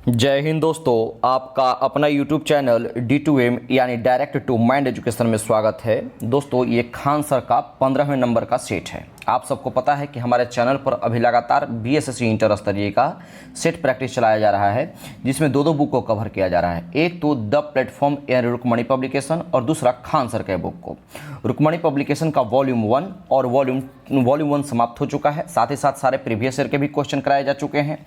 जय हिंद दोस्तों, आपका अपना YouTube चैनल D2M यानी डायरेक्ट टू माइंड एजुकेशन में स्वागत है। दोस्तों, ये खान सर का 15वें नंबर का सेट है। आप सबको पता है कि हमारे चैनल पर अभी लगातार BSSC इंटर स्तरीय का सेट प्रैक्टिस चलाया जा रहा है, जिसमें दो बुक को कवर किया जा रहा है। एक तो द प्लेटफॉर्म यानी रुक्मणी पब्लिकेशन और दूसरा खान सर के बुक को। रुक्मणी पब्लिकेशन का वॉल्यूम 1 और वॉल्यूम 1 समाप्त हो चुका है। साथ ही साथ सारे प्रीवियस ईयर के भी क्वेश्चन कराए जा चुके हैं।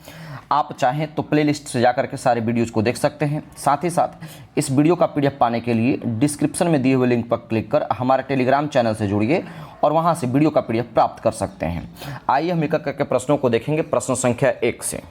आप चाहें तो प्लेलिस्ट से जाकर के सारे वीडियोज़ को देख सकते हैं। साथ ही साथ इस वीडियो का PDF पाने के लिए डिस्क्रिप्शन में दिए हुए लिंक पर क्लिक कर हमारे टेलीग्राम चैनल से जुड़िए और वहां से वीडियो का PDF प्राप्त कर सकते हैं। आइए हम एक एक करके प्रश्नों को देखेंगे। प्रश्न संख्या 1 से।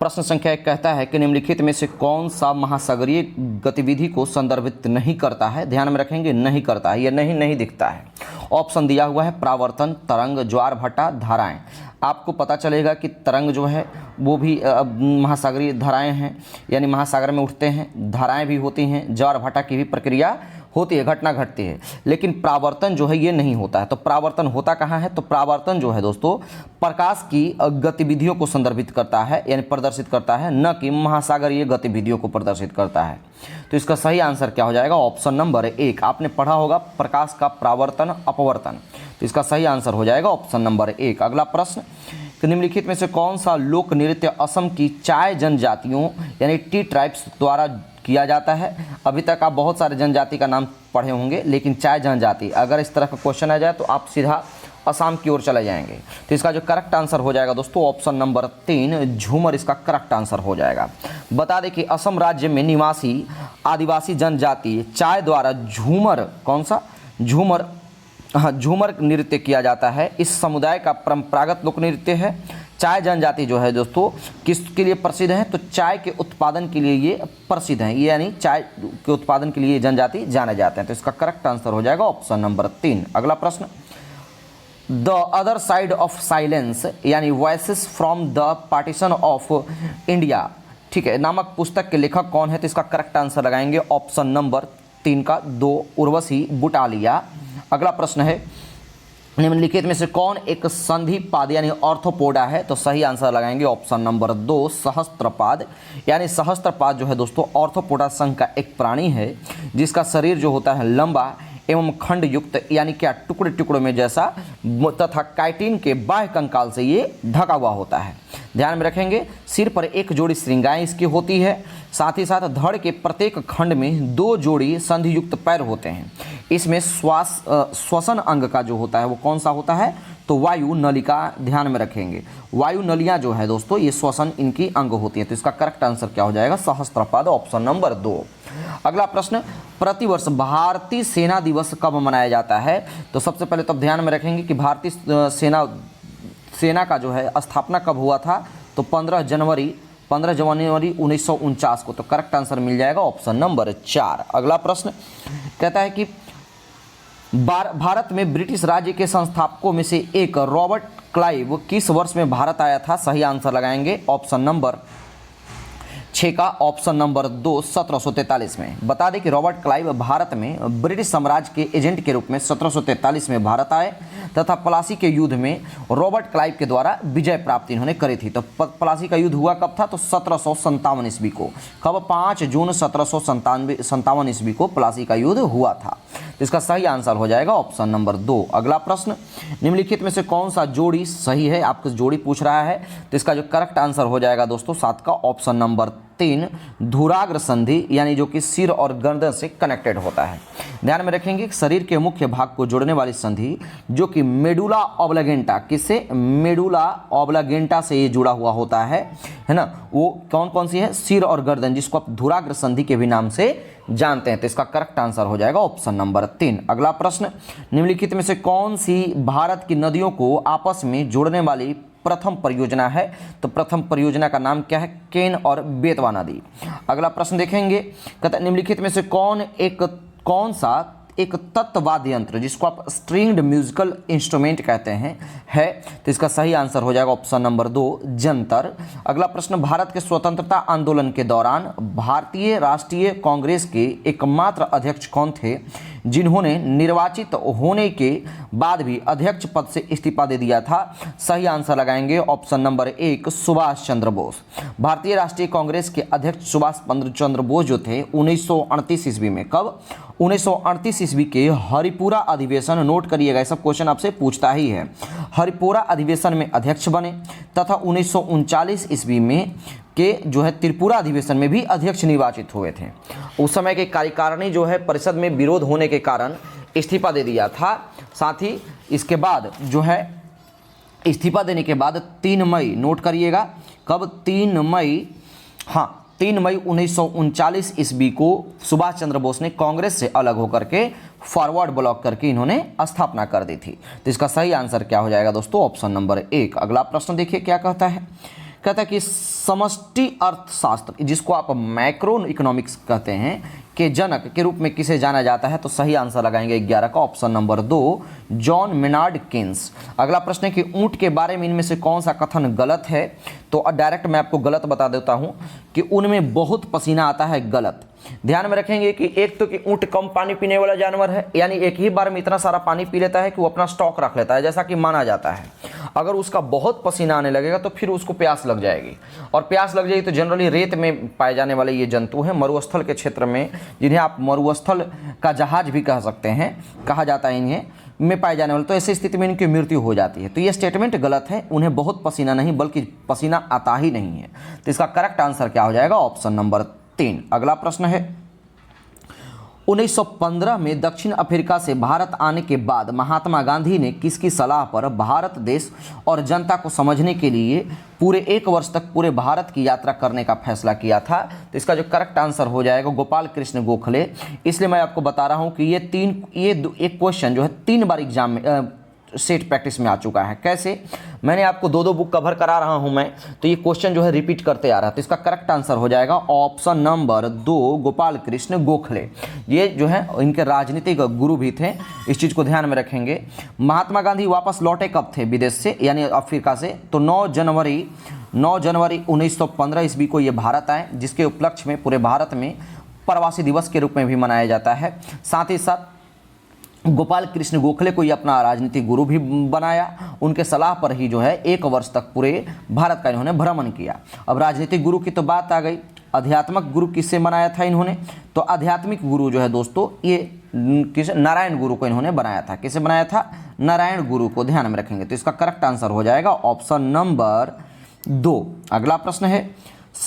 प्रश्न संख्या 1 कहता है कि निम्नलिखित में से कौन सा महासागरीय गतिविधि को संदर्भित नहीं करता है। ध्यान में रखेंगे, नहीं करता है, यह नहीं दिखता है। ऑप्शन दिया हुआ है प्रावर्तन, तरंग, ज्वार भाटा, धाराएं। आपको पता चलेगा कि तरंग जो है वो भी महासागरीय धाराएं हैं, यानी महासागर में उठते हैं। धाराएं भी होती हैं, ज्वार भाटा की भी प्रक्रिया होती है, घटना घटती है। लेकिन प्रावर्तन जो है ये नहीं होता है। तो प्रावर्तन होता कहाँ है? तो प्रावर्तन जो है दोस्तों प्रकाश की गतिविधियों को संदर्भित करता है, यानी प्रदर्शित करता है, न कि महासागरीय गतिविधियों को प्रदर्शित करता है। तो इसका सही आंसर क्या हो जाएगा? Option number 1। आपने पढ़ा होगा प्रकाश का प्रावर्तन अपवर्तन, तो इसका सही आंसर हो जाएगा ऑप्शन नंबर 1। अगला प्रश्न, निम्नलिखित में से कौन सा लोक नृत्य असम की चाय जनजातियों यानी टी ट्राइब्स द्वारा किया जाता है? अभी तक आप बहुत सारे जनजाति का नाम पढ़े होंगे, लेकिन चाय जनजाति अगर इस तरह का क्वेश्चन आ जाए तो आप सीधा असम की ओर चले जाएंगे। तो इसका जो करेक्ट आंसर हो जाएगा दोस्तों ऑप्शन नंबर 3, झूमर इसका करेक्ट आंसर हो जाएगा। बता दें कि असम राज्य में निवासी आदिवासी जनजाति चाय द्वारा झूमर, कौन सा झूमर? हाँ, झूमर नृत्य किया जाता है। इस समुदाय का परंपरागत लोक नृत्य है। चाय जनजाति जो है दोस्तों किसके लिए प्रसिद्ध है? तो चाय के उत्पादन के लिए ये प्रसिद्ध है, यानी चाय के उत्पादन के लिए जनजाति जाने जाते हैं। तो इसका करेक्ट आंसर हो जाएगा ऑप्शन नंबर 3। अगला प्रश्न, the other side of silence यानी voices from the partition of India, ठीक है, नामक पुस्तक के लेखक कौन है? तो इसका करेक्ट आंसर लगाएंगे ऑप्शन नंबर 3 का 2, उर्वशी बुटालिया। अगला प्रश्न है, निम्नलिखित में से कौन एक संधिपाद यानी ऑर्थोपोडा है? तो सही आंसर लगाएंगे ऑप्शन नंबर 2, सहस्त्रपाद। यानी सहस्त्रपाद जो है दोस्तों ऑर्थोपोडा संघ का एक प्राणी है, जिसका शरीर जो होता है लंबा एवं खंड युक्त, यानी क्या टुकड़े टुकड़ों में जैसा, तथा काइटिन के बाह्य कंकाल से ये ढका हुआ होता है। ध्यान में रखेंगे, सिर पर एक जोड़ी श्रृंगाएं इसकी होती है। साथ ही साथ धड़ के प्रत्येक खंड में 2 जोड़ी संधि युक्त पैर होते हैं। इसमें श्वसन अंग का जो होता है वो कौन सा होता है? तो वायु नलिका। ध्यान में रखेंगे, वायु नलियां जो है दोस्तों ये श्वसन इनकी अंग होती है। तो इसका करेक्ट आंसर क्या हो जाएगा? सहस्त्रपाद, ऑप्शन नंबर 2। अगला प्रश्न, प्रतिवर्ष भारतीय सेना दिवस कब मनाया जाता है? तो सबसे पहले तो ध्यान में रखेंगे कि भारतीय सेना का जो है स्थापना कब हुआ था? तो 15 जनवरी 1949 को। तो करेक्ट आंसर मिल जाएगा ऑप्शन नंबर 4। अगला प्रश्न कहता है कि भारत में ब्रिटिश राज्य के संस्थापकों में से एक रॉबर्ट क्लाइव किस वर्ष में भारत आया था? सही आंसर लगाएंगे ऑप्शन नंबर 6 का ऑप्शन नंबर 2, 1743 में। बता दें कि रॉबर्ट क्लाइव भारत में ब्रिटिश साम्राज्य के एजेंट के रूप में 1743 में भारत आए तथा प्लासी के युद्ध में रॉबर्ट क्लाइव के द्वारा विजय प्राप्ति इन्होंने करी थी। तो प्लासी का युद्ध हुआ कब था? तो 1757 ईस्वी को। कब? 5 जून 1757 ईस्वी को प्लासी का युद्ध हुआ था। तो इसका सही आंसर हो जाएगा ऑप्शन नंबर 2। अगला प्रश्न, निम्नलिखित में से कौन सा जोड़ी सही है? आपको जोड़ी पूछ रहा है, तो इसका जो करेक्ट आंसर हो जाएगा दोस्तों 7 का ऑप्शन नंबर 3, धुराग्र संधि, यानी जो कि सिर और गर्दन से कनेक्टेड होता है। ध्यान में रखेंगे, शरीर के मुख्य भाग को जोड़ने वाली संधि जो कि मेडुला ऑब्लागेंटा, किससे? मेडुला ऑब्लागेंटा से ये जुड़ा हुआ होता है ना। वो कौन कौन सी है? सिर और गर्दन, जिसको आप धुराग्र संधि के भी नाम से जानते हैं। तो इसका करेक्ट आंसर हो जाएगा ऑप्शन नंबर 3। अगला प्रश्न, निम्नलिखित में से कौन सी भारत की नदियों को आपस में जोड़ने वाली प्रथम परियोजना है? तो प्रथम परियोजना का नाम क्या है? केन और बेतवा नदी। अगला प्रश्न देखेंगे, कहता है निम्नलिखित में से कौन सा एक तत्वाद्य यंत्र जिसको आप स्ट्रिंग्ड म्यूजिकल इंस्ट्रूमेंट कहते हैं है। तो इसका सही आंसर हो जाएगा ऑप्शन नंबर 2 जंतर। अगला प्रश्न, भारत के स्वतंत्रता आंदोलन के दौरान भारतीय राष्ट्रीय कांग्रेस के एकमात्र अध्यक्ष कौन थे जिन्होंने निर्वाचित होने के बाद भी अध्यक्ष पद से इस्तीफा दे दिया था? सही आंसर लगाएंगे ऑप्शन नंबर 1 सुभाष चंद्र बोस। भारतीय राष्ट्रीय कांग्रेस के अध्यक्ष सुभाष चंद्र बोस जो थे 1938 ईस्वी में, कब? 1938 ईस्वी के हरिपुरा अधिवेशन, नोट करिएगा सब क्वेश्चन आपसे पूछता ही है, हरिपुरा अधिवेशन में अध्यक्ष बने तथा 1939 ईस्वी में के जो है त्रिपुरा अधिवेशन में भी अध्यक्ष निर्वाचित हुए थे। उस समय के कार्यकारिणी जो है परिषद में विरोध होने के कारण इस्तीफा दे दिया था। साथ ही इसके बाद जो है इस्तीफा देने के बाद 3 मई, नोट करिएगा कब? 3 मई, हाँ 3 मई 1939 ईस्वी को सुभाष चंद्र बोस ने कांग्रेस से अलग होकर के फॉरवर्ड ब्लॉक करके इन्होंने स्थापना कर दी थी। तो इसका सही आंसर क्या हो जाएगा दोस्तों? Option number 1। अगला प्रश्न देखिए क्या कहता है। कहता है कि समष्टि अर्थशास्त्र जिसको आप मैक्रो इकोनॉमिक्स कहते हैं के जनक के रूप में किसे जाना जाता है? तो सही आंसर लगाएंगे 11 का option number 2 John Maynard Keynes. अगला प्रश्न है कि ऊंट के बारे में इनमें से कौन सा कथन गलत है? तो डायरेक्ट मैं आपको गलत बता देता हूं कि उनमें बहुत पसीना आता है, गलत। ध्यान में रखेंगे कि एक तो कि ऊंट कम पानी पीने वाला जानवर है, यानी एक ही बार में इतना सारा पानी पी लेता है कि वो अपना स्टॉक रख लेता है, जैसा कि माना जाता है। अगर उसका बहुत पसीना आने लगेगा तो फिर उसको प्यास लग जाएगी, और प्यास लग जाएगी तो जनरली रेत में पाए जाने वाले ये जंतु हैं, मरुस्थल के क्षेत्र में, जिन्हें आप मरुस्थल का जहाज भी कह सकते हैं, कहा जाता है इन्हें, में पाए जाने वाले। तो ऐसी स्थिति में इनकी मृत्यु हो जाती है। तो ये स्टेटमेंट गलत है, उन्हें बहुत पसीना नहीं बल्कि पसीना आता ही नहीं है। तो इसका करेक्ट आंसर क्या हो जाएगा? Option number 3। अगला प्रश्न है 1915 में दक्षिण अफ्रीका से भारत आने के बाद महात्मा गांधी ने किसकी सलाह पर भारत देश और जनता को समझने के लिए पूरे 1 वर्ष तक पूरे भारत की यात्रा करने का फैसला किया था? तो इसका जो करेक्ट आंसर हो जाएगा गोपाल कृष्ण गोखले। इसलिए मैं आपको बता रहा हूं कि एक क्वेश्चन जो है 3 बार एग्जाम में सेट प्रैक्टिस में आ चुका है। कैसे? मैंने आपको 2 बुक कवर करा रहा हूं मैं, तो ये क्वेश्चन जो है रिपीट करते आ रहा है। तो इसका करेक्ट आंसर हो जाएगा ऑप्शन नंबर 2 गोपाल कृष्ण गोखले। ये जो है इनके राजनीतिक गुरु भी थे, इस चीज़ को ध्यान में रखेंगे। महात्मा गांधी वापस लौटे कब थे विदेश से, यानी अफ्रीका से? तो 9 जनवरी 1915 ईस्वी को ये भारत आए, जिसके उपलक्ष्य में पूरे भारत में प्रवासी दिवस के रूप में भी मनाया जाता है। साथ ही साथ गोपाल कृष्ण गोखले को ये अपना राजनीतिक गुरु भी बनाया। उनके सलाह पर ही जो है 1 वर्ष तक पूरे भारत का इन्होंने भ्रमण किया। अब राजनीतिक गुरु की तो बात आ गई, आध्यात्मिक गुरु किससे बनाया था इन्होंने? तो आध्यात्मिक गुरु जो है दोस्तों ये नारायण गुरु को इन्होंने बनाया था। किसे बनाया था? नारायण गुरु को, ध्यान में रखेंगे। तो इसका करेक्ट आंसर हो जाएगा ऑप्शन नंबर 2। अगला प्रश्न है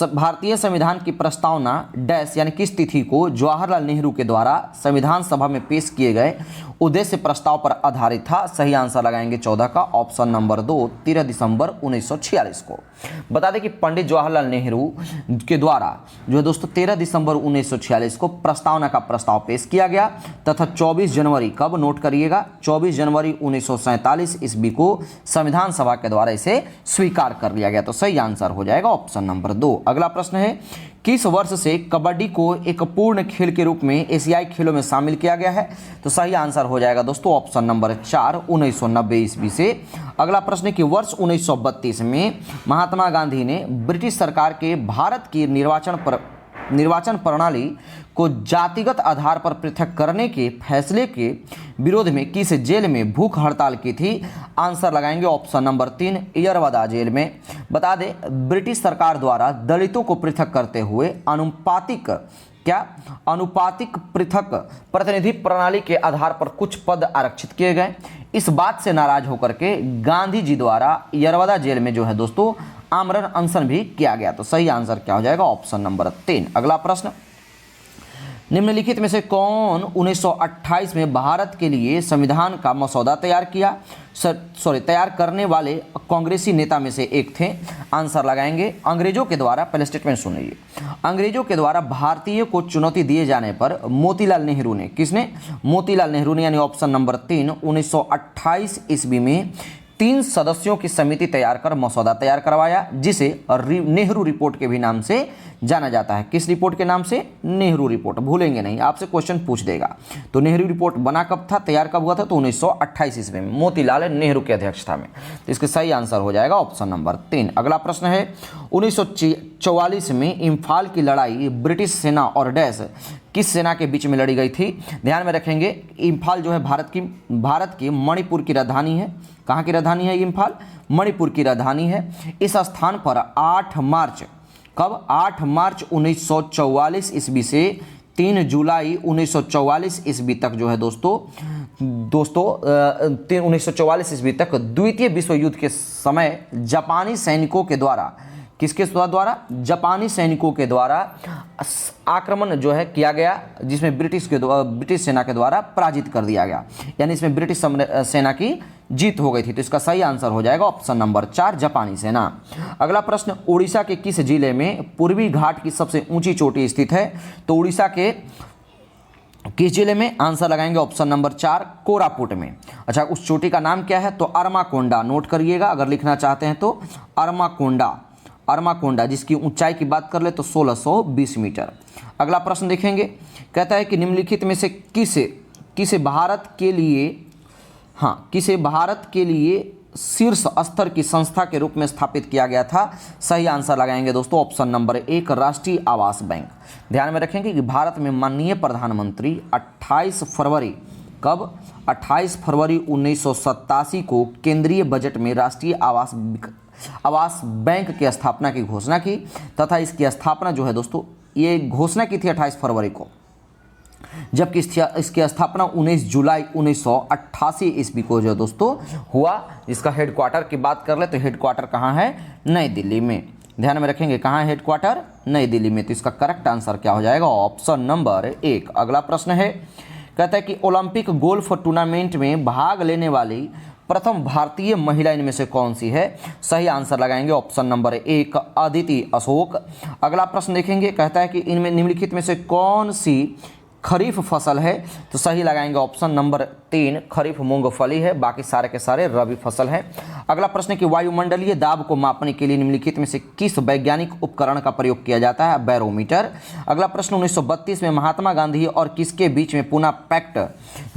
भारतीय संविधान की प्रस्तावना डैश यानी किस तिथि को जवाहरलाल नेहरू के द्वारा संविधान सभा में पेश किए गए उद्देश्य प्रस्ताव पर आधारित था? सही आंसर लगाएंगे 14 का ऑप्शन नंबर 2 13 दिसंबर 1946 को। बता दें कि पंडित जवाहरलाल नेहरू के द्वारा जो है दोस्तों 13 दिसंबर 1946 को प्रस्तावना का प्रस्ताव पेश किया गया तथा 24 जनवरी, कब? नोट करिएगा 24 जनवरी 1947 ईस्वी को संविधान सभा के द्वारा इसे स्वीकार कर लिया गया। तो सही आंसर हो जाएगा ऑप्शन नंबर 2। अगला प्रश्न है किस वर्ष से कबड्डी को एक पूर्ण खेल के रूप में एशियाई खेलों में शामिल किया गया है? तो सही आंसर हो जाएगा दोस्तों ऑप्शन नंबर 4 1990 ईस्वी से। अगला प्रश्न है कि वर्ष 1932 में महात्मा गांधी ने ब्रिटिश सरकार के भारत की निर्वाचन प्रणाली को जातिगत आधार पर पृथक करने के फैसले के विरोध में किस जेल में भूख हड़ताल की थी? आंसर लगाएंगे ऑप्शन नंबर 3 यरवदा जेल में। बता दें ब्रिटिश सरकार द्वारा दलितों को पृथक करते हुए अनुपातिक पृथक प्रतिनिधि प्रणाली के आधार पर कुछ पद आरक्षित किए गए। इस बात से नाराज होकर के गांधी जी द्वारा यरवदा जेल में जो है दोस्तों आमरण अनशन भी किया गया। तो सही आंसर क्या हो जाएगा? Option number 3। अगला प्रश्न निम्नलिखित में से कौन 1928 में भारत के लिए संविधान का मसौदा तैयार करने वाले कांग्रेसी नेता में से एक थे? आंसर लगाएंगे अंग्रेजों के द्वारा, पहले स्टेटमेंट सुनिए, अंग्रेजों के द्वारा भारतीय को चुनौती दिए जाने पर मोतीलाल नेहरू ने, किसने? मोतीलाल नेहरू ने, यानी ऑप्शन नंबर 3 1928 ईस्वी में 3 सदस्यों की समिति तैयार कर मसौदा तैयार करवाया, जिसे नेहरू रिपोर्ट के भी नाम से जाना जाता है। किस रिपोर्ट के नाम से? नेहरू रिपोर्ट। भूलेंगे नहीं, आपसे क्वेश्चन पूछ देगा। तो नेहरू रिपोर्ट बना कब था, तैयार कब हुआ था? तो 1928 ईस्वी में मोतीलाल नेहरू की अध्यक्षता में। तो इसका सही आंसर हो जाएगा ऑप्शन नंबर 3। अगला प्रश्न है 1944 में इम्फाल की लड़ाई ब्रिटिश सेना और डैश किस सेना के बीच में लड़ी गई थी? ध्यान में रखेंगे, इम्फाल जो है भारत की मणिपुर की राजधानी है। कहाँ की राजधानी है इम्फाल? मणिपुर की राजधानी है। इस स्थान पर 8 मार्च, कब? 8 मार्च 1944 ईस्वी से 3 जुलाई 1944 ईस्वी तक जो है दोस्तों 1944 ईस्वी तक द्वितीय विश्व युद्ध के समय जापानी सैनिकों के द्वारा, किसके द्वारा? जापानी सैनिकों के द्वारा आक्रमण जो है किया गया, जिसमें ब्रिटिश सेना के द्वारा पराजित कर दिया गया, यानी इसमें ब्रिटिश सेना की जीत हो गई थी। तो इसका सही आंसर हो जाएगा ऑप्शन नंबर 4, जापानी सेना। अगला प्रश्न, उड़ीसा के किस जिले में पूर्वी घाट की सबसे ऊंची चोटी स्थित है? तो उड़ीसा के किस जिले में? आंसर लगाएंगे ऑप्शन नंबर 4, कोरापुट में। अच्छा, उस चोटी का नाम क्या है? तो अरमाकोंडा। नोट करिएगा अगर लिखना चाहते हैं तो, अरमाकोंडा, जिसकी ऊंचाई की बात कर ले तो 1620 मीटर। अगला प्रश्न देखेंगे, कहता है कि निम्नलिखित में से किसे भारत के लिए शीर्ष स्तर की संस्था के रूप में स्थापित किया गया था? सही आंसर लगाएंगे दोस्तों ऑप्शन नंबर 1, राष्ट्रीय आवास बैंक। ध्यान में रखेंगे कि भारत में माननीय प्रधानमंत्री 28 फरवरी, कब? 28 फरवरी 1987 को केंद्रीय बजट में राष्ट्रीय आवास बैंक की स्थापना की घोषणा की, तथा इसकी स्थापना जो है दोस्तों, ये घोषणा की थी 28 फरवरी को, जबकि इसकी स्थापना 19 जुलाई 1988 ईस्वी को जो दोस्तों हुआ। इसका हेडक्वार्टर की बात कर ले तो हेडक्वार्टर कहाँ है? नई दिल्ली में। ध्यान में रखेंगे, कहाँ है हेडक्वार्टर? नई दिल्ली में। तो इसका करेक्ट आंसर क्या हो जाएगा? Option number 1। अगला प्रश्न है, कहता है कि ओलंपिक गोल्फ टूर्नामेंट में भाग लेने वाली प्रथम भारतीय महिला इनमें से कौन सी है? सही आंसर लगाएंगे ऑप्शन नंबर 1, अदिति अशोक। अगला प्रश्न देखेंगे, कहता है कि इनमें निम्नलिखित में से कौन सी खरीफ फसल है? तो सही लगाएंगे ऑप्शन नंबर 3, खरीफ मूंगफली है। बाकी सारे के सारे रबी फसल है। अगला प्रश्न है कि वायुमंडलीय दाब को मापने के लिए निम्नलिखित में से किस वैज्ञानिक उपकरण का प्रयोग किया जाता है? बैरोमीटर। अगला प्रश्न, 1932 में महात्मा गांधी और किसके बीच में पूना पैक्ट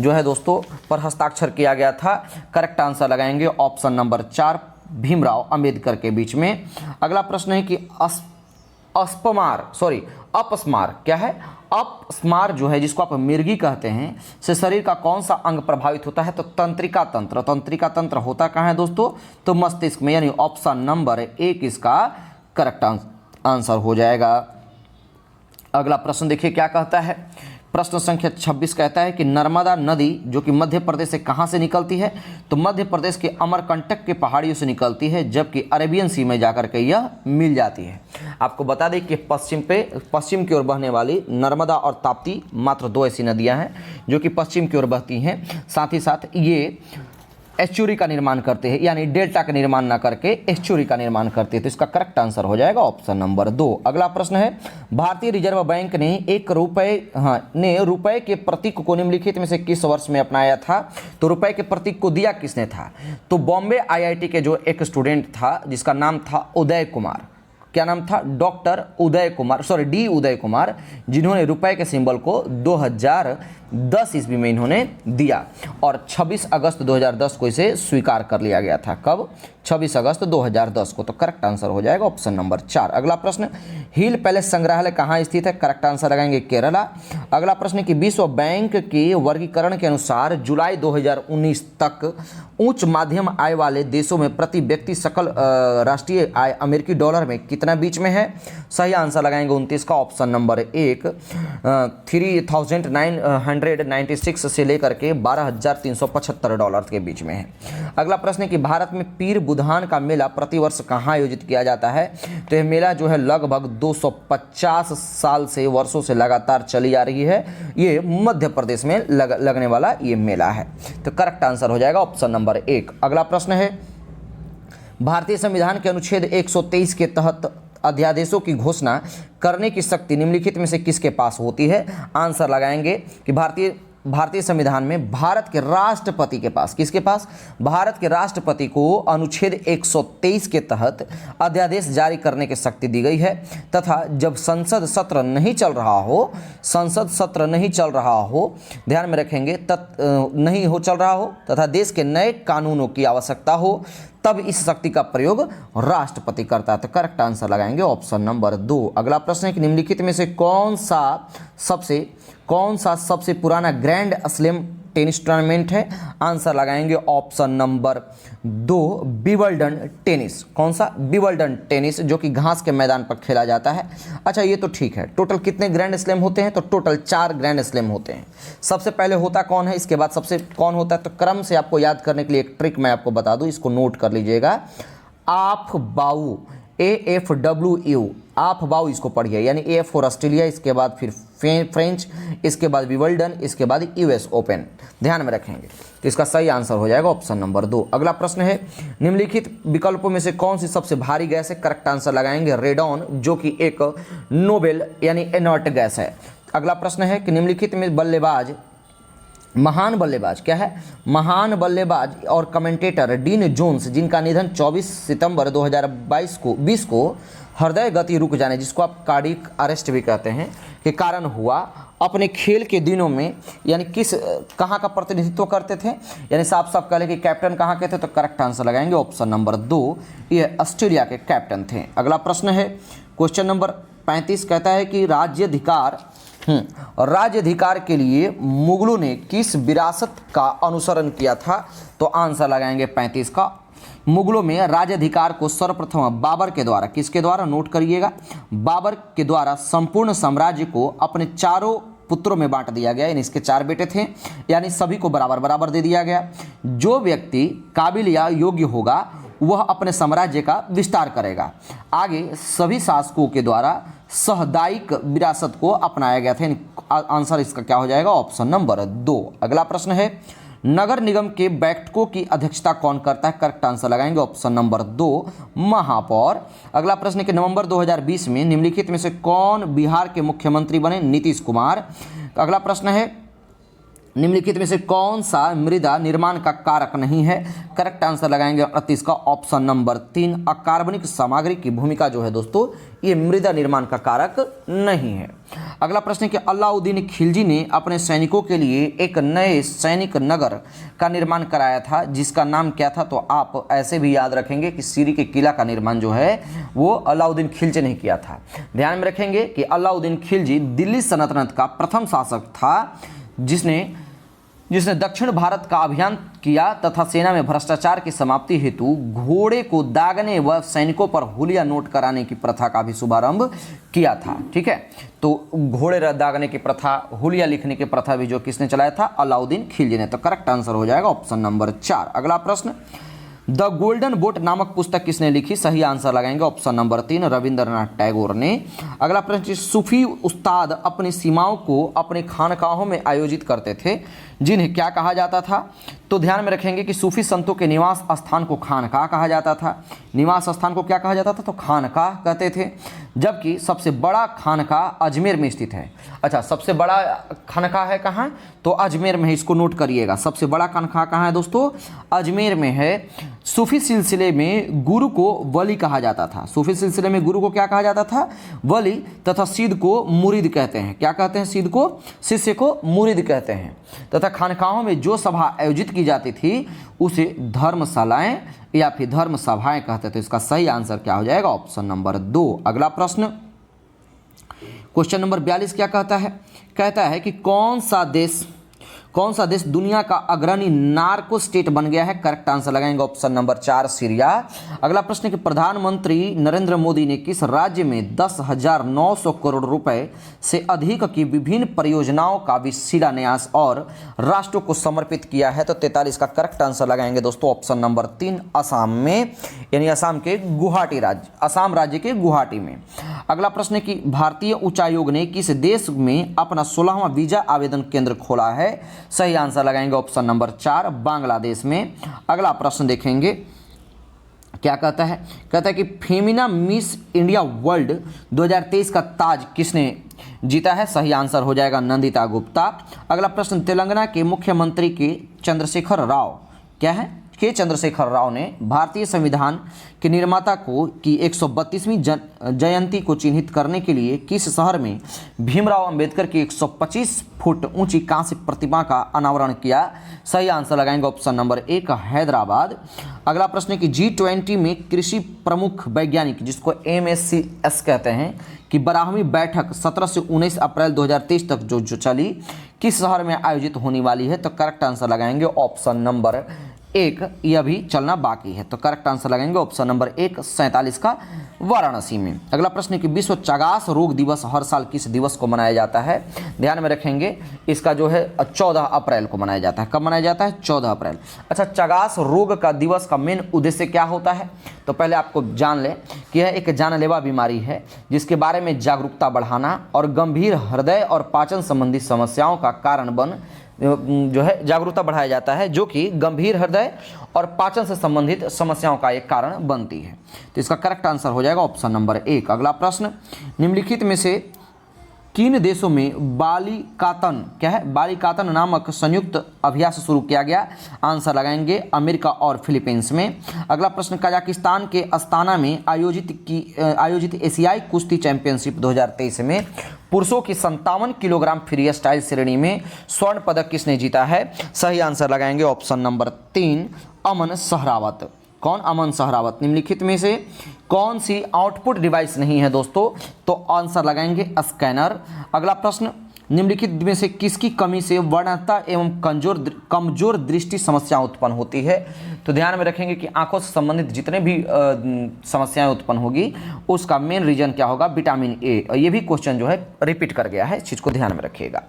जो है दोस्तों पर हस्ताक्षर किया गया था? करेक्ट आंसर लगाएंगे ऑप्शन नंबर 4, भीमराव अंबेडकर के बीच में। अगला प्रश्न है कि अपस्मार क्या है? अपस्मार जो है, जिसको आप मिर्गी कहते हैं, से शरीर का कौन सा अंग प्रभावित होता है? तो तंत्रिका तंत्र। तंत्रिका तंत्र होता कहाँ है दोस्तों? तो मस्तिष्क में, यानी ऑप्शन नंबर 1 इसका करेक्ट आंसर हो जाएगा। अगला प्रश्न देखिए क्या कहता है। प्रश्न संख्या 26 कहता है कि नर्मदा नदी जो कि मध्य प्रदेश से कहाँ से निकलती है? तो मध्य प्रदेश के अमरकंटक के पहाड़ियों से निकलती है, जबकि अरेबियन सी में जाकर के यह मिल जाती है। आपको बता दें कि पश्चिम की ओर बहने वाली नर्मदा और ताप्ती मात्र 2 ऐसी नदियां हैं जो कि पश्चिम की ओर बहती हैं। साथ ही साथ ये एस्चुरी का निर्माण करते हैं, यानी डेल्टा का निर्माण ना करके एस्चुरी का निर्माण करते हैं। तो इसका करेक्ट आंसर हो जाएगा ऑप्शन नंबर 2। अगला प्रश्न है, भारतीय रिजर्व बैंक ने रुपए के प्रतीक को निम्नलिखित में से किस वर्ष में अपनाया था? तो रुपए के प्रतीक को दिया किसने था? तो बॉम्बे IIT के जो एक स्टूडेंट था जिसका नाम था उदय कुमार। क्या नाम था? डॉक्टर उदय कुमार, डी उदय कुमार, जिन्होंने रुपए के सिंबल को 2010 ईस्वी में इन्होंने दिया और 26 अगस्त 2010 को इसे स्वीकार कर लिया गया था। कब? 26 अगस्त 2010 को। तो करेक्ट आंसर हो जाएगा ऑप्शन नंबर 4। अगला प्रश्न, हिल पैलेस संग्रहालय कहाँ स्थित है? करेक्ट आंसर लगाएंगे केरला। अगला प्रश्न कि विश्व बैंक के वर्गीकरण के अनुसार जुलाई 2019 तक उच्च माध्यम आय वाले देशों में प्रति व्यक्ति सकल राष्ट्रीय आय अमेरिकी डॉलर में कितना बीच में है? सही आंसर लगाएंगे 29 का ऑप्शन नंबर 1, 3,996 से लेकर के 12,375 डॉलर के बीच में है। अगला प्रश्न है कि भारत में पीर बुधान का मेला प्रतिवर्ष कहाँ आयोजित किया जाता है? तो यह मेला जो है लगभग 250 साल से वर्षों से लगातार चली आ रही है। ये मध्य प्रदेश में लगने वाला ये मेला है। तो करेक्ट आंसर हो जाएगा ऑप्शन नंबर 1। अगला प्रश्न है, भारतीय संविधान के अनुच्छेद 123 के तहत अध्यादेशों की घोषणा करने की शक्ति निम्नलिखित में से किसके पास होती है? आंसर लगाएंगे कि भारतीय संविधान में भारत के राष्ट्रपति के पास, किसके पास, भारत के राष्ट्रपति को अनुच्छेद 123 के तहत अध्यादेश जारी करने की शक्ति दी गई है तथा जब संसद सत्र नहीं चल रहा हो, ध्यान में रखेंगे, चल रहा हो तथा देश के नए कानूनों की आवश्यकता हो, तब इस शक्ति का प्रयोग राष्ट्रपति करता है। तो करेक्ट आंसर लगाएंगे ऑप्शन नंबर 2। अगला प्रश्न है कि निम्नलिखित में से कौन सा सबसे पुराना ग्रैंड स्लैम टेनिस टूर्नामेंट है। आंसर लगाएंगे ऑप्शन नंबर 2 विंबलडन टेनिस। कौन सा, विंबलडन टेनिस, जो कि घास के मैदान पर खेला जाता है। अच्छा ये तो ठीक है। टोटल कितने ग्रैंड स्लैम होते हैं, तो टोटल 4 ग्रैंड स्लैम होते हैं। सबसे पहले होता कौन है, इसके बाद सबसे कौन होता है, तो क्रम से आपको याद करने के लिए एक ट्रिक मैं आपको बता दूं, इसको नोट कर लीजिएगा। AFBAU, AFWU, AFBAU इसको पढ़िए, यानी A फॉर ऑस्ट्रेलिया, इसके बाद फिर फ्रेंच, इसके बाद विंबलडन, इसके बाद US ओपन, ध्यान में रखेंगे। तो इसका सही आंसर हो जाएगा ऑप्शन नंबर 2। अगला प्रश्न है निम्नलिखित विकल्पों में से कौन सी सबसे भारी गैस है। करेक्ट आंसर लगाएंगे रेडॉन, जो कि एक नोबेल यानी इनर्ट गैस है। अगला प्रश्न है कि निम्नलिखित में महान बल्लेबाज और कमेंटेटर डीन जोन्स, जिनका निधन 24 सितंबर 2020 को हृदय गति रुक जाने, जिसको आप कार्डियक अरेस्ट भी कहते हैं, के कारण हुआ, अपने खेल के दिनों में यानी कहाँ का प्रतिनिधित्व करते थे, यानी साफ कह लें कि कैप्टन कहाँ के थे। तो करेक्ट आंसर लगाएंगे ऑप्शन नंबर 2, ये ऑस्ट्रेलिया के कैप्टन थे। अगला प्रश्न है क्वेश्चन नंबर 35, कहता है कि राज्याधिकार के लिए मुगलों ने किस विरासत का अनुसरण किया था। तो आंसर लगाएंगे 35 का। मुगलों में राज्याधिकार को सर्वप्रथम बाबर के द्वारा, किसके द्वारा, नोट करिएगा, बाबर के द्वारा संपूर्ण साम्राज्य को अपने 4 पुत्रों में बांट दिया गया। यानी इसके 4 बेटे थे, यानी सभी को बराबर बराबर दे दिया गया। जो व्यक्ति काबिल या योग्य होगा वह अपने साम्राज्य का विस्तार करेगा। आगे सभी शासकों के द्वारा सामुदायिक विरासत को अपनाया गया था। आंसर इसका क्या हो जाएगा, ऑप्शन नंबर 2। अगला प्रश्न है नगर निगम के बैठकों की अध्यक्षता कौन करता है। करेक्ट आंसर लगाएंगे ऑप्शन नंबर 2 महापौर। अगला प्रश्न है कि नवंबर 2020 में निम्नलिखित में से कौन बिहार के मुख्यमंत्री बने। नीतीश कुमार। अगला प्रश्न है निम्नलिखित में से कौन सा मृदा निर्माण का कारक नहीं है। करेक्ट आंसर लगाएंगे 38 का ऑप्शन नंबर 3 अकार्बनिक सामग्री की भूमिका जो है दोस्तों, ये मृदा निर्माण का कारक नहीं है। अगला प्रश्न है कि अलाउद्दीन खिलजी ने अपने सैनिकों के लिए एक नए सैनिक नगर का निर्माण कराया था, जिसका नाम क्या था। तो आप ऐसे भी याद रखेंगे कि सीरी के किला का निर्माण जो है वो अलाउद्दीन खिलजी ने किया था। ध्यान में रखेंगे कि अलाउद्दीन खिलजी दिल्ली सल्तनत का प्रथम शासक था जिसने दक्षिण भारत का अभियान किया तथा सेना में भ्रष्टाचार की समाप्ति हेतु घोड़े को दागने व सैनिकों पर हुलिया नोट कराने की प्रथा का भी शुभारंभ किया था। ठीक है, तो घोड़े दागने की प्रथा, हुलिया लिखने की प्रथा भी जो किसने चलाया था, अलाउद्दीन खिलजी ने। तो करेक्ट आंसर हो जाएगा ऑप्शन नंबर 4। अगला प्रश्न, द गोल्डन बोट नामक पुस्तक किसने लिखी। सही आंसर लगाएंगे ऑप्शन नंबर 3 रविंद्रनाथ टैगोर ने। अगला प्रश्न, सूफी उस्ताद अपनी सीमाओं को अपने खानकाहों में आयोजित करते थे, जिन्हें क्या कहा जाता था। तो ध्यान में रखेंगे कि सूफी संतों के निवास स्थान को खानकाह कहा जाता था। निवास स्थान को क्या कहा जाता था, तो खानकाह कहते थे। जबकि सबसे बड़ा खानकाह अजमेर में स्थित है। अच्छा, सबसे बड़ा खानकाह है कहाँ, तो अजमेर में है, इसको नोट करिएगा। सबसे बड़ा खानकाह कहाँ है दोस्तों, अजमेर में है। सूफी सिलसिले में गुरु को वली कहा जाता था। सूफी सिलसिले में गुरु को क्या कहा जाता था, वली, तथा सिद्ध को मुरीद कहते हैं। क्या कहते हैं, सिद्ध को, शिष्य को मुरीद कहते हैं। तथा खानकाहों में जो सभा आयोजित की जाती थी उसे धर्मशालाएं या फिर धर्म सभाएं कहते थे। इसका सही आंसर क्या हो जाएगा, ऑप्शन नंबर 2। अगला प्रश्न, क्वेश्चन नंबर 42 क्या कहता है कि कौन सा देश दुनिया का अग्रणी नार्को स्टेट बन गया है। करेक्ट आंसर लगाएंगे ऑप्शन नंबर 4 सीरिया। अगला प्रश्न है कि प्रधानमंत्री नरेंद्र मोदी ने किस राज्य में 10,900 करोड़ रुपए से अधिक की विभिन्न परियोजनाओं का शिलान्यास और राष्ट्र को समर्पित किया है। तो 43 का करेक्ट आंसर लगाएंगे दोस्तों ऑप्शन नंबर 3 असम में, यानी असम के गुवाहाटी राज्य, असम राज्य के गुवाहाटी में। अगला प्रश्न है कि भारतीय उच्चायोग ने किस देश में अपना 16वां वीजा आवेदन केंद्र खोला है। सही आंसर लगाएंगे ऑप्शन नंबर 4 बांग्लादेश में। अगला प्रश्न देखेंगे क्या कहता है कि फेमिना मिस इंडिया वर्ल्ड 2023 का ताज किसने जीता है? सही आंसर हो जाएगा नंदिता गुप्ता। अगला प्रश्न, तेलंगाना के मुख्यमंत्री के चंद्रशेखर राव क्या है? के चंद्रशेखर राव ने भारतीय संविधान के निर्माता को की 132वीं जयंती को चिन्हित करने के लिए किस शहर में भीमराव अंबेडकर की 125 फुट ऊंची कांस्य प्रतिमा का अनावरण किया? सही आंसर लगाएंगे ऑप्शन नंबर 1 हैदराबाद। अगला प्रश्न है कि G20 में कृषि प्रमुख वैज्ञानिक, जिसको MSCS कहते हैं, कि 12वीं बैठक 17 से 19 अप्रैल 2023 तक जो चली, किस शहर में आयोजित होने वाली है? तो करेक्ट आंसर लगाएंगे ऑप्शन नंबर 1, यह भी चलना बाकी है। तो करेक्ट आंसर लगाएंगे ऑप्शन नंबर 1 47 का वाराणसी में। अगला प्रश्न है कि विश्व चगास रोग दिवस हर साल किस दिवस को मनाया जाता है? ध्यान में रखेंगे, इसका जो है 14 अप्रैल को मनाया जाता है। कब मनाया जाता है? 14 अप्रैल। अच्छा, चगास रोग का दिवस का मेन उद्देश्य क्या होता है? तो पहले आपको जान लें कि यह एक जानलेवा बीमारी है जिसके बारे में जागरूकता बढ़ाना और गंभीर हृदय और पाचन संबंधी समस्याओं का कारण बन जो है जागरूकता बढ़ाया जाता है, जो कि गंभीर हृदय और पाचन से संबंधित समस्याओं का एक कारण बनती है। तो इसका करेक्ट आंसर हो जाएगा ऑप्शन नंबर 1। अगला प्रश्न, निम्नलिखित में से किन देशों में बालिकातन क्या है? बालिकातन नामक संयुक्त अभ्यास शुरू किया गया? आंसर लगाएंगे अमेरिका और फिलीपींस में। अगला प्रश्न, कजाकिस्तान के अस्ताना में आयोजित एशियाई कुश्ती चैंपियनशिप 2023 में पुरुषों की 57 किलोग्राम फ्री स्टाइल श्रेणी में स्वर्ण पदक किसने जीता है? सही आंसर लगाएंगे ऑप्शन नंबर 3 अमन सहरावत। कौन? अमन सहरावत। निम्नलिखित में से कौन सी आउटपुट डिवाइस नहीं है दोस्तों? तो आंसर लगाएंगे स्कैनर। अगला प्रश्न, निम्नलिखित में से किसकी कमी से वर्णता एवं कमजोर दृष्टि समस्या उत्पन्न होती है? तो ध्यान में रखेंगे कि आंखों से संबंधित जितने भी समस्याएं उत्पन्न होगी उसका मेन रीजन क्या होगा? Vitamin A. और ये भी क्वेश्चन जो है रिपीट कर गया है, इस चीज को ध्यान में रखिएगा।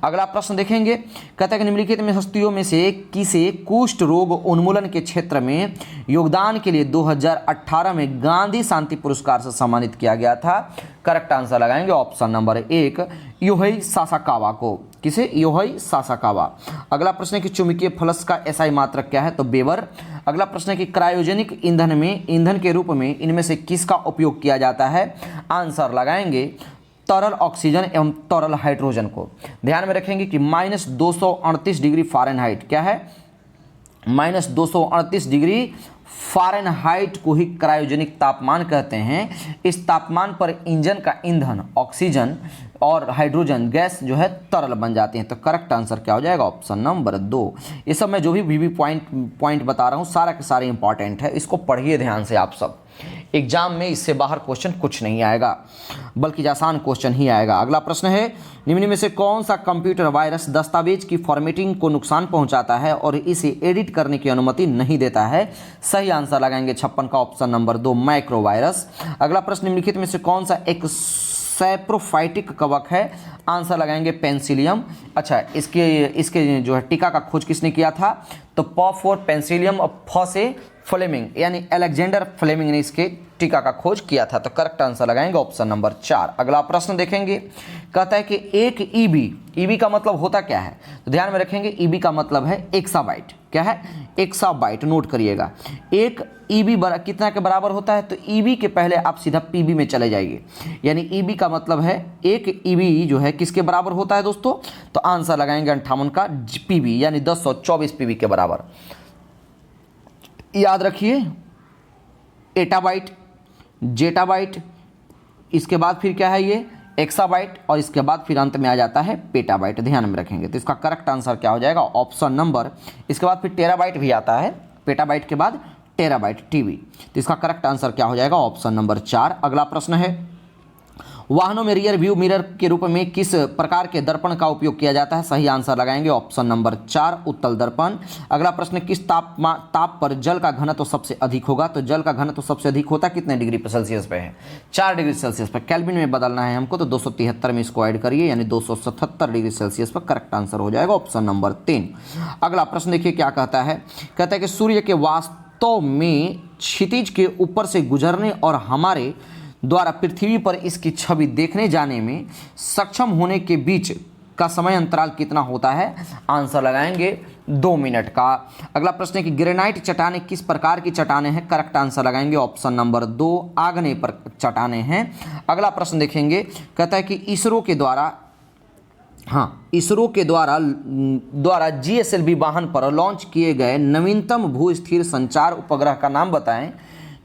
अगला प्रश्न देखेंगे, कहता है कि निम्नलिखित में हस्तियों में से किसे कुष्ठ रोग उन्मूलन के क्षेत्र में योगदान के लिए 2018 में गांधी शांति पुरस्कार से सम्मानित किया गया था? करेक्ट आंसर लगाएंगे ऑप्शन नंबर 1 योहेई सासाकावा को। किसे? Yohei Sasakawa. अगला प्रश्न है कि चुंबकीय फ्लक्स का एसआई मात्रक क्या है? तो वेबर। अगला प्रश्न है कि क्रायोजेनिक ईंधन में ईंधन के रूप में इनमें से किसका उपयोग किया जाता है? आंसर लगाएंगे तरल ऑक्सीजन एवं तरल हाइड्रोजन को। ध्यान में रखेंगे कि -238 डिग्री फ़ारेनहाइट क्या है? -238 डिग्री फ़ारेनहाइट को ही क्रायोजेनिक तापमान कहते हैं। इस तापमान पर इंजन का ईंधन ऑक्सीजन और हाइड्रोजन गैस जो है तरल बन जाती हैं। तो करेक्ट आंसर क्या हो जाएगा? Option number 2। ये सब मैं जो भी पॉइंट बता रहा हूँ सारा के सारे इंपॉर्टेंट है, इसको पढ़िए ध्यान से आप सब। एग्जाम में इससे बाहर क्वेश्चन कुछ नहीं आएगा, बल्कि आसान क्वेश्चन ही आएगा। अगला प्रश्न है, निम्न में से कौन सा कंप्यूटर वायरस दस्तावेज की फॉर्मेटिंग को नुकसान पहुंचाता है और इसे एडिट करने की अनुमति नहीं देता है? सही आंसर लगाएंगे 56 का ऑप्शन नंबर 2 माइक्रो वायरस। अगला प्रश्न, निम्नलिखित में से कौन सा एक सैप्रोफाइटिक कवक है? आंसर लगाएंगे पेंसिलियम। अच्छा, इसके जो है टीका का खोज किसने किया था? तो प फॉर पेंसिलियम और फ से फ्लेमिंग यानी अलेक्जेंडर फ्लेमिंग ने इसके टीका का खोज किया था। तो करेक्ट आंसर लगाएंगे ऑप्शन नंबर 4। अगला प्रश्न देखेंगे, कहता है कि एक ईबी का मतलब होता क्या है? तो ध्यान में रखेंगे ईबी का मतलब है एक्साबाइट। क्या है? एक्साबाइट। नोट करिएगा। एक ईबी कितना के बराबर होता है? तो ईबी के पहले आप सीधा पीबी में चले जाइए, यानी ईबी का मतलब है एक ईबी जो है किसके बराबर होता है दोस्तों? तो आंसर लगाएंगे 58 का पीबी यानी 1024 पीबी के बराबर। याद रखिए, एटाबाइट, जेटाबाइट, इसके बाद फिर क्या है ये एक्साबाइट, और इसके बाद फिर अंत में आ जाता है पेटाबाइट। ध्यान में रखेंगे। तो इसका करेक्ट आंसर क्या हो जाएगा? ऑप्शन नंबर, इसके बाद फिर टेराबाइट भी आता है, पेटाबाइट के बाद टेराबाइट टीबी। तो इसका करेक्ट आंसर क्या हो जाएगा? Option number 4। अगला प्रश्न है, वाहनों में रियर व्यू मिरर के रूप में किस प्रकार के दर्पण का उपयोग किया जाता है? सही आंसर लगाएंगे ऑप्शन नंबर 4 उत्तल दर्पण। अगला प्रश्न, किस ताप पर जल का घनत्व सबसे अधिक होगा? तो जल का घनत्व सबसे अधिक होता कितने डिग्री सेल्सियस पे है? 4 डिग्री सेल्सियस पर। केल्विन में बदलना है हमको, तो 273 में इसको ऐड करिए यानी 277 डिग्री सेल्सियस पर। करेक्ट आंसर हो जाएगा ऑप्शन नंबर 3। अगला प्रश्न देखिए क्या कहता है। कहता है कि सूर्य के वास्तव में क्षितिज के ऊपर से गुजरने और हमारे द्वारा पृथ्वी पर इसकी छवि देखने जाने में सक्षम होने के बीच का समय अंतराल कितना होता है? आंसर लगाएंगे 2 मिनट का। अगला प्रश्न है कि ग्रेनाइट चट्टानें किस प्रकार की चट्टानें हैं? करेक्ट आंसर लगाएंगे ऑप्शन नंबर 2, आग्नेय पर चट्टानें हैं। अगला प्रश्न देखेंगे, कहता है कि इसरो के द्वारा GSLV वाहन पर लॉन्च किए गए नवीनतम भू स्थिर संचार उपग्रह का नाम बताएं,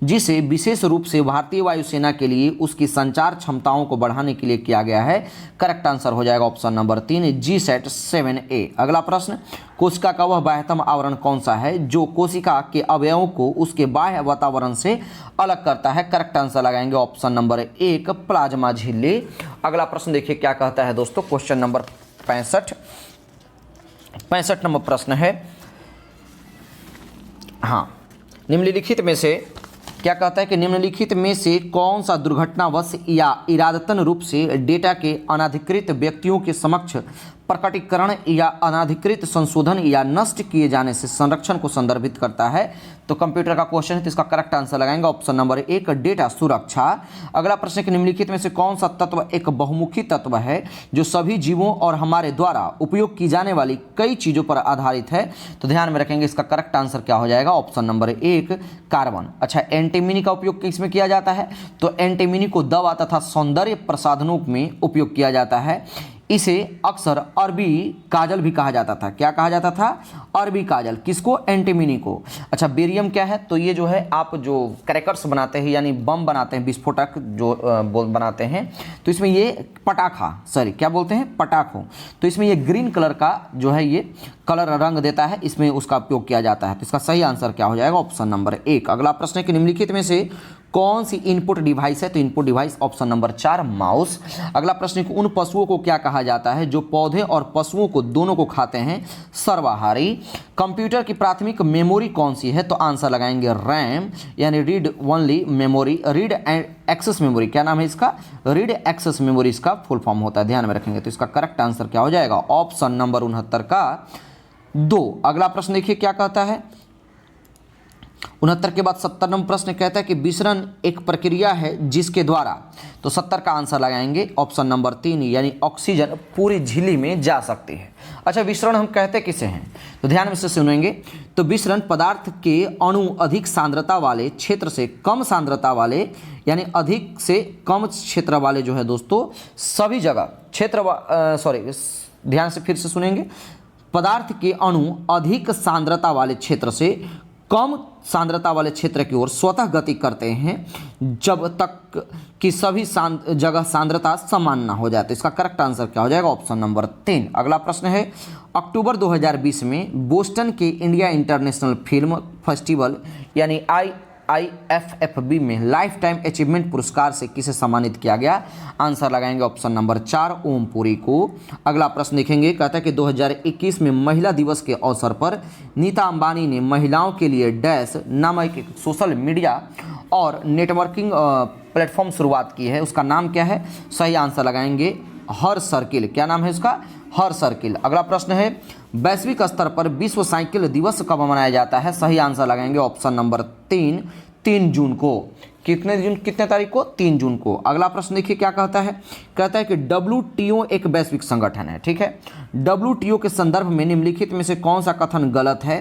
जिसे विशेष रूप से भारतीय वायुसेना के लिए उसकी संचार क्षमताओं को बढ़ाने के लिए किया गया है। करेक्ट आंसर हो जाएगा ऑप्शन नंबर 3, GSAT-7A। अगला प्रश्न, कोशिका का वह बाह्यतम आवरण कौन सा है जो कोशिका के अवयवों को उसके बाह्य वातावरण से अलग करता है? करेक्ट आंसर लगाएंगे ऑप्शन नंबर 1, प्लाज्मा झिल्ली। अगला प्रश्न देखिए क्या कहता है दोस्तों, क्वेश्चन नंबर 65 नंबर प्रश्न है। निम्नलिखित में से क्या कहता है कि निम्नलिखित में से कौन सा दुर्घटनावश या इरादतन रूप से डेटा के अनाधिकृत व्यक्तियों के समक्ष प्रकटीकरण या अनाधिकृत संशोधन या नष्ट किए जाने से संरक्षण को संदर्भित करता है? तो कंप्यूटर का क्वेश्चन है, तो इसका करेक्ट आंसर लगाएंगे ऑप्शन नंबर 1, डेटा सुरक्षा। अगला प्रश्न है, निम्नलिखित में से कौन सा तत्व एक बहुमुखी तत्व है जो सभी जीवों और हमारे द्वारा उपयोग की जाने वाली कई चीज़ों पर आधारित है? तो ध्यान में रखेंगे, इसका करेक्ट आंसर क्या हो जाएगा? Option number 1, carbon. अच्छा, एंटीमनी का उपयोग किसमें किया जाता है? तो एंटीमनी को दवा तथा सौंदर्य प्रसाधनों में उपयोग किया जाता है। इसे अक्सर अरबी काजल भी कहा जाता था। क्या कहा जाता था? अरबी काजल। किसको? एंटीमनी को। अच्छा, बेरियम क्या है? तो ये जो है आप जो क्रैकर्स बनाते हैं यानी बम बनाते हैं, विस्फोटक जो बनाते हैं, तो इसमें ये क्या बोलते हैं? पटाखों। तो इसमें ये ग्रीन कलर का जो है ये कलर रंग देता है, इसमें उसका उपयोग किया जाता है। तो इसका सही आंसर क्या हो जाएगा? Option number 1। अगला प्रश्न है कि निम्नलिखित में से कौन सी इनपुट डिवाइस है? तो input device option number 4, mouse. अगला प्रश्न है कि उन पशुओं को क्या कहा जाता है जो पौधे और पशुओं को दोनों को खाते हैं? सर्वाहारी। कंप्यूटर की प्राथमिक मेमोरी कौन सी है? तो आंसर लगाएंगे रैम यानी read only memory, read and access memory. क्या नाम है इसका? रीड एक्सेस मेमोरी इसका फुल फॉर्म होता है, ध्यान में रखेंगे। तो इसका करेक्ट आंसर क्या हो जाएगा? ऑप्शन नंबर 69 का 2। अगला प्रश्न देखिए क्या कहता है, 69 के बाद 70 नंबर प्रश्न कहता है कि विसरण एक प्रक्रिया है जिसके द्वारा, तो 70 का आंसर लगाएंगे ऑप्शन नंबर 3 यानी ऑक्सीजन पूरी झिल्ली में जा सकती है। अच्छा, विसरण हम कहते किसे हैं? तो ध्यान से सुनेंगे। तो विसरण पदार्थ के अणु अधिक सांद्रता वाले क्षेत्र से कम सांद्रता वाले यानी अधिक से कम क्षेत्र वाले जो है दोस्तों सभी जगह ध्यान से फिर से सुनेंगे। पदार्थ के अणु अधिक सांद्रता वाले क्षेत्र से कम सांद्रता वाले क्षेत्र की ओर स्वतः गति करते हैं जब तक कि सभी जगह सांद्रता समान ना हो जाए। तो इसका करेक्ट आंसर क्या हो जाएगा? Option number 3। अगला प्रश्न है, अक्टूबर 2020 में बोस्टन के इंडिया इंटरनेशनल फिल्म फेस्टिवल यानी IIFFB में लाइफ टाइम अचीवमेंट पुरस्कार से किसे सम्मानित किया गया? आंसर लगाएंगे ऑप्शन नंबर 4, ओम पुरी को। अगला प्रश्न देखेंगे, कहता है कि 2021 में महिला दिवस के अवसर पर नीता अंबानी ने महिलाओं के लिए डैश नामक एक सोशल मीडिया और नेटवर्किंग प्लेटफॉर्म शुरुआत की है, उसका नाम क्या है? सही आंसर लगाएंगे हर सर्किल। क्या नाम है इसका? हर सर्किल। अगला प्रश्न है, वैश्विक स्तर पर विश्व साइकिल दिवस कब मनाया जाता है? सही आंसर लगाएंगे ऑप्शन नंबर 3 जून को। कितने तारीख को? 3 जून को। अगला प्रश्न देखिए क्या कहता है, कहता है कि WTO एक वैश्विक संगठन है, ठीक है। WTO के संदर्भ में निम्नलिखित में से कौन सा कथन गलत है?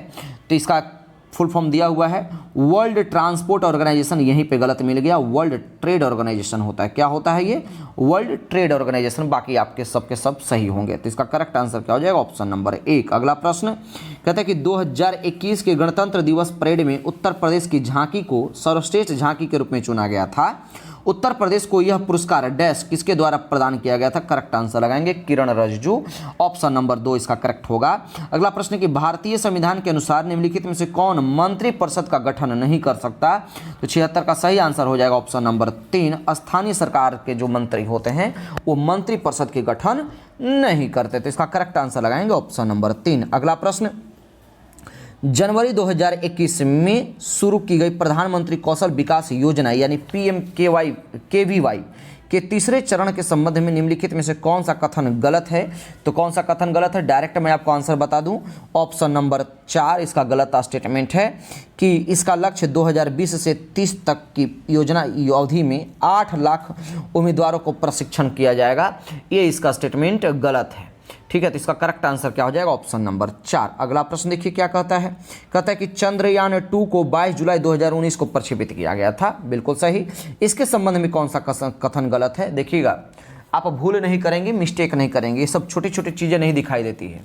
तो इसका फुल फॉर्म दिया हुआ है वर्ल्ड ट्रांसपोर्ट ऑर्गेनाइजेशन, यहीं पे गलत मिल गया, वर्ल्ड ट्रेड ऑर्गेनाइजेशन होता है। क्या होता है ये? World Trade Organization. बाकी आपके सबके सब सही होंगे। तो इसका करेक्ट आंसर क्या हो जाएगा? Option number 1। अगला प्रश्न कहता है कि 2021 के गणतंत्र दिवस परेड में उत्तर प्रदेश की झांकी को सर्वश्रेष्ठ झांकी के रूप में चुना गया था। उत्तर प्रदेश को यह पुरस्कार डैश किसके द्वारा प्रदान किया गया था? करेक्ट आंसर लगाएंगे किरण रिजिजू। ऑप्शन नंबर 2 इसका करेक्ट होगा। अगला प्रश्न कि भारतीय संविधान के अनुसार निम्नलिखित में से कौन मंत्रिपरिषद का गठन नहीं कर सकता? तो 76 का सही आंसर हो जाएगा ऑप्शन नंबर 3। स्थानीय सरकार के जो मंत्री होते हैं वो मंत्रिपरिषद के गठन नहीं करते। तो इसका करेक्ट आंसर लगाएंगे ऑप्शन नंबर 3। अगला प्रश्न, जनवरी 2021 में शुरू की गई प्रधानमंत्री कौशल विकास योजना यानी PMKVY के तीसरे चरण के संबंध में निम्नलिखित में से कौन सा कथन गलत है? तो कौन सा कथन गलत है? डायरेक्ट मैं आपको आंसर बता दूं, ऑप्शन नंबर 4 इसका गलत स्टेटमेंट है कि इसका लक्ष्य 2020 से 30 तक की योजना अवधि में 8 लाख उम्मीदवारों को प्रशिक्षण किया जाएगा। ये इसका स्टेटमेंट गलत है। ठीक है, तो इसका करेक्ट आंसर क्या हो जाएगा? Option number 4। अगला प्रश्न देखिए क्या कहता है, कहता है कि चंद्रयान 2 को 22 जुलाई 2019 को प्रक्षेपित किया गया था। बिल्कुल सही। इसके संबंध में कौन सा कथन गलत है? देखिएगा, आप भूल नहीं करेंगे, मिस्टेक नहीं करेंगे, ये सब छोटी छोटी चीज़ें नहीं दिखाई देती है।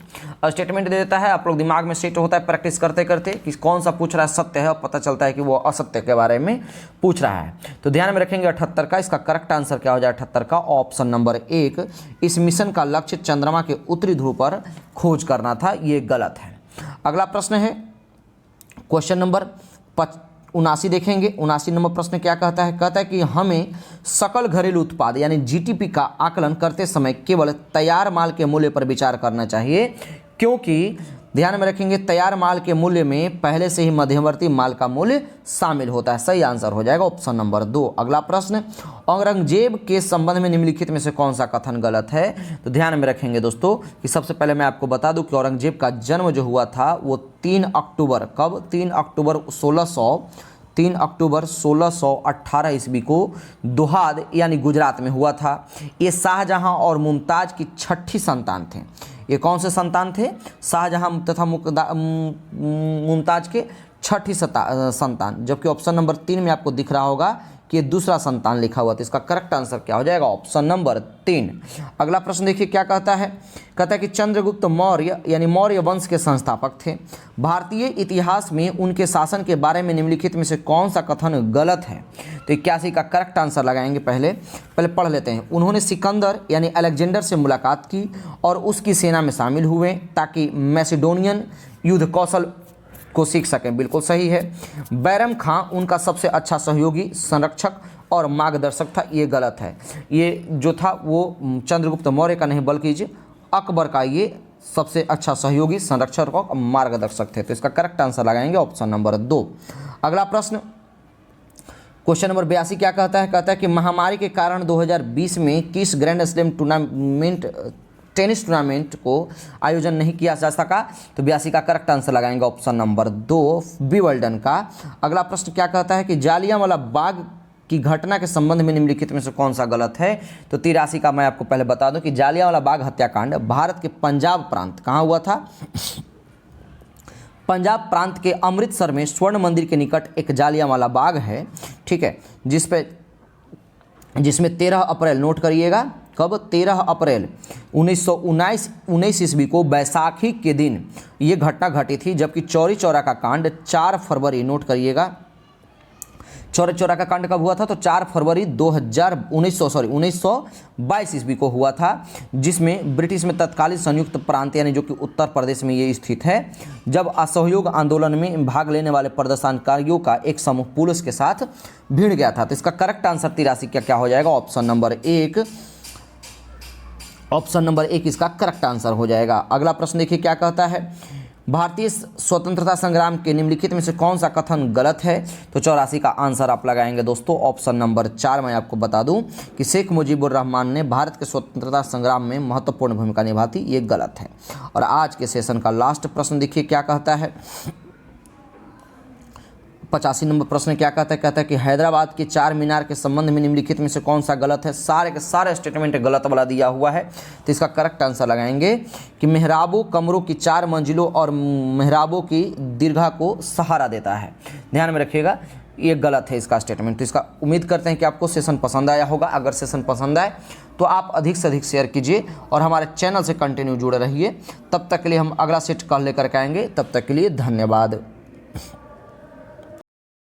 स्टेटमेंट दे देता है, आप लोग दिमाग में सेट होता है प्रैक्टिस करते करते कि कौन सा पूछ रहा है सत्य है, और पता चलता है कि वो असत्य के बारे में पूछ रहा है। तो ध्यान में रखेंगे 78 का। इसका करेक्ट आंसर क्या हो जाए 78 का? Option number 1। इस मिशन का लक्ष्य चंद्रमा के उत्तरी ध्रुव पर खोज करना था, ये गलत है। अगला प्रश्न है क्वेश्चन नंबर 79 देखेंगे। 79 नंबर प्रश्न क्या कहता है? कहता है कि हमें सकल घरेलू उत्पाद यानी जीडीपी का आकलन करते समय केवल तैयार माल के मूल्य पर विचार करना चाहिए, क्योंकि ध्यान में रखेंगे तैयार माल के मूल्य में पहले से ही मध्यवर्ती माल का मूल्य शामिल होता है। सही आंसर हो जाएगा ऑप्शन नंबर 2। अगला प्रश्न, औरंगजेब के संबंध में निम्नलिखित में से कौन सा कथन गलत है? तो ध्यान में रखेंगे दोस्तों कि सबसे पहले मैं आपको बता दूं कि औरंगजेब का जन्म जो हुआ था वो 3 अक्टूबर, कब? 3 अक्टूबर 1618 ईस्वी को दोहाद यानी गुजरात में हुआ था। ये शाहजहां और मुमताज की छठी संतान थे। ये कौन से संतान थे? शाहजहां तथा मुमताज के छठी संतान, जबकि ऑप्शन नंबर 3 में आपको दिख रहा होगा कि दूसरा संतान लिखा हुआ था। इसका करेक्ट आंसर क्या हो जाएगा? Option number 3। अगला प्रश्न देखिए क्या कहता है? कहता है कि चंद्रगुप्त मौर्य यानी मौर्य वंश के संस्थापक थे। भारतीय इतिहास में उनके शासन के बारे में निम्नलिखित में से कौन सा कथन गलत है? तो 81 का करेक्ट आंसर लगाएंगे। पहले पढ़ लेते हैं। उन्होंने सिकंदर यानी अलेक्जेंडर से मुलाकात की और उसकी सेना में शामिल हुए ताकि मैसिडोनियन युद्ध कौशल को सीख सकें। बिल्कुल सही है। बैरम खां उनका सबसे अच्छा सहयोगी, संरक्षक और मार्गदर्शक था, ये गलत है। ये जो था वो चंद्रगुप्त मौर्य का नहीं बल्कि अकबर का ये सबसे अच्छा सहयोगी, संरक्षक और मार्गदर्शक थे। तो इसका करेक्ट आंसर लगाएंगे ऑप्शन नंबर 2। अगला प्रश्न क्वेश्चन नंबर 82 क्या कहता है? कहता है कि महामारी के कारण 2020 में किस ग्रैंड स्लैम टेनिस टूर्नामेंट को आयोजन नहीं किया जा सका? तो 82 का करेक्ट आंसर लगाएंगे ऑप्शन नंबर 2, विंबलडन का। अगला प्रश्न क्या कहता है कि जालियांवाला बाग की घटना के संबंध में निम्नलिखित में से कौन सा गलत है? तो 83 का मैं आपको पहले बता दूं कि जालियांवाला बाग हत्याकांड भारत के पंजाब प्रांत, कहाँ हुआ था? पंजाब प्रांत के अमृतसर में स्वर्ण मंदिर के निकट एक जालियांवाला बाग है, ठीक है, जिसमें 13 अप्रैल, नोट करिएगा, कब? 13 अप्रैल 1919 ईस्वी को बैसाखी के दिन ये घटना घटी थी। जबकि चौरी चौरा का कांड 4 फरवरी, नोट करिएगा, चौरी चौरा का कांड कब हुआ था? तो 4 फरवरी 1922 ईस्वी को हुआ था, जिसमें ब्रिटिश में तत्कालीन संयुक्त प्रांत यानी जो कि उत्तर प्रदेश में ये स्थित है, जब असहयोग आंदोलन में भाग लेने वाले प्रदर्शनकारियों का एक समूह पुलिस के साथ भिड़ गया था। तो इसका करेक्ट आंसर 83 क्या हो जाएगा? Option number 1। ऑप्शन नंबर 1 इसका करेक्ट आंसर हो जाएगा। अगला प्रश्न देखिए क्या कहता है? भारतीय स्वतंत्रता संग्राम के निम्नलिखित में से कौन सा कथन गलत है? तो 84 का आंसर आप लगाएंगे दोस्तों ऑप्शन नंबर 4। मैं आपको बता दूं कि शेख मुजीबुर रहमान ने भारत के स्वतंत्रता संग्राम में महत्वपूर्ण भूमिका निभाई थी, ये गलत है। और आज के सेशन का लास्ट प्रश्न देखिए क्या कहता है? 85 नंबर प्रश्न क्या कहता है? कहता है कि हैदराबाद के 4 मीनार के संबंध में निम्नलिखित में से कौन सा गलत है? सारे के सारे स्टेटमेंट गलत वाला दिया हुआ है। तो इसका करेक्ट आंसर लगाएंगे कि मेहराबों कमरों की 4 मंजिलों और मेहराबों की दीर्घा को सहारा देता है। ध्यान में रखिएगा, ये गलत है इसका स्टेटमेंट। तो इसका उम्मीद करते हैं कि आपको सेशन पसंद आया होगा। अगर सेशन पसंद आए तो आप अधिक से अधिक शेयर कीजिए और हमारे चैनल से कंटिन्यू जुड़े रहिए। तब तक के लिए हम अगला सेट कल लेकर के आएंगे। तब तक के लिए धन्यवाद।